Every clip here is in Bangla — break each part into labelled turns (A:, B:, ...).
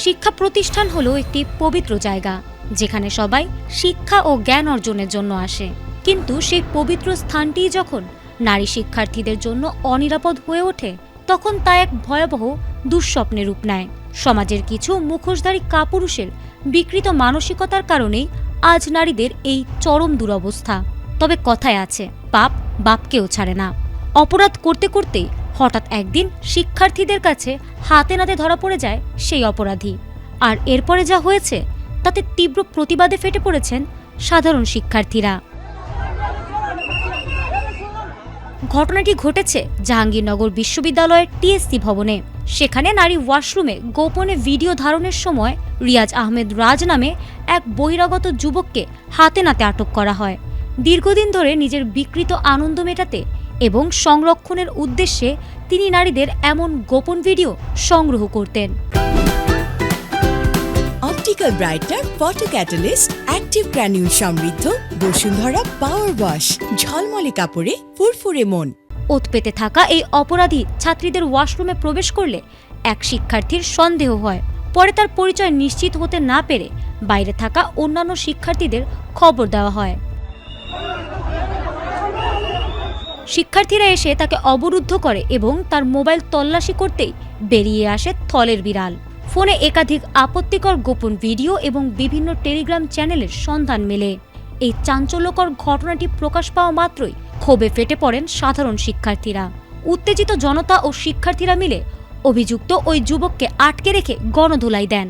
A: শিক্ষা প্রতিষ্ঠান হলো একটি পবিত্র জায়গা যেখানে সবাই শিক্ষা ও জ্ঞান অর্জনের জন্য আসে, কিন্তু সেই পবিত্র স্থানটি যখন নারী শিক্ষার্থীদের জন্য অনিরাপদ হয়ে ওঠে তখন তা এক ভয়াবহ দুঃস্বপ্নের রূপ নেয়। সমাজের কিছু মুখোশধারী কাপুরুষের বিকৃত মানসিকতার কারণেই আজ নারীদের এই চরম দুরবস্থা। তবে কথায় আছে, পাপ বাপকেও ছাড়ে না। অপরাধ করতে করতেই হঠাৎ একদিন শিক্ষার্থীদের কাছে হাতে নাতে ধরা পড়ে যায় সেই অপরাধী। আর এরপরে যা হয়েছে তাতে তীব্র প্রতিবাদে ফেটে পড়েছেন সাধারণ শিক্ষার্থীরা। ঘটনাটি ঘটেছে জাহাঙ্গীরনগর বিশ্ববিদ্যালয়ের টিএসসি ভবনে। সেখানে নারী ওয়াশরুমে গোপনে ভিডিও ধারণের সময় রিয়াজ আহমেদ রাজ নামে এক বহিরাগত যুবককে হাতে নাতে আটক করা হয়। দীর্ঘদিন ধরে নিজের বিকৃত আনন্দ মেটাতে এবং সংরক্ষণের উদ্দেশ্যে তিনি নারীদের এমন গোপন ভিডিও সংগ্রহ করতেন।
B: Optical brighter photo catalyst active granule সমৃদ্ধ বসুন্ধরা পাওয়ার ওয়াশ, ঝলমলে কাপড়ে ফুরফুরে মন।
A: ওত পেতে থাকা এই অপরাধী ছাত্রীদের ওয়াশরুমে প্রবেশ করলে এক শিক্ষার্থীর সন্দেহ হয়। পরে তার পরিচয় নিশ্চিত হতে না পেরে বাইরে থাকা অন্যান্য শিক্ষার্থীদের খবর দেওয়া হয়। শিক্ষার্থীরা এসে তাকে অবরুদ্ধ করে এবং তার মোবাইল তল্লাশি করতেই বেরিয়ে আসে থলের বিড়াল। ফোনে একাধিক আপত্তিকর গোপন ভিডিও এবং বিভিন্ন টেলিগ্রাম চ্যানেলের সন্ধান মেলে। এই চাঞ্চল্যকর ঘটনাটি প্রকাশ পাওয়া মাত্রই ক্ষোভে ফেটে পড়েন সাধারণ শিক্ষার্থীরা। উত্তেজিত জনতা ও শিক্ষার্থীরা মিলে অভিযুক্ত ওই যুবককে আটকে রেখে গণধোলাই দেন।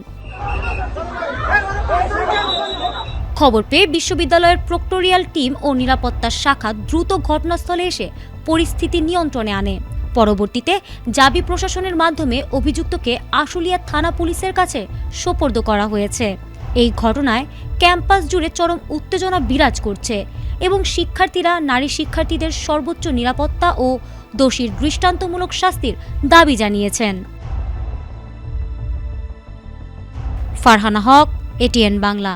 A: খবর পেয়ে বিশ্ববিদ্যালয়ের প্রক্টোরিয়াল টিম ও নিরাপত্তা শাখা দ্রুত ঘটনাস্থলে এসে পরিস্থিতি নিয়ন্ত্রণে আনে। পরবর্তীতে জাবি প্রশাসনের মাধ্যমে অভিযুক্তকে আশুলিয়া থানা পুলিশের কাছে সোপর্দ করা হয়েছে। এই ঘটনায় ক্যাম্পাস জুড়ে চরম উত্তেজনা বিরাজ করছে এবং শিক্ষার্থীরা নারী শিক্ষার্থীদের সর্বোচ্চ নিরাপত্তা ও দোষীর দৃষ্টান্তমূলক শাস্তির দাবি জানিয়েছেন। ফারহানা হক, এটিএন বাংলা।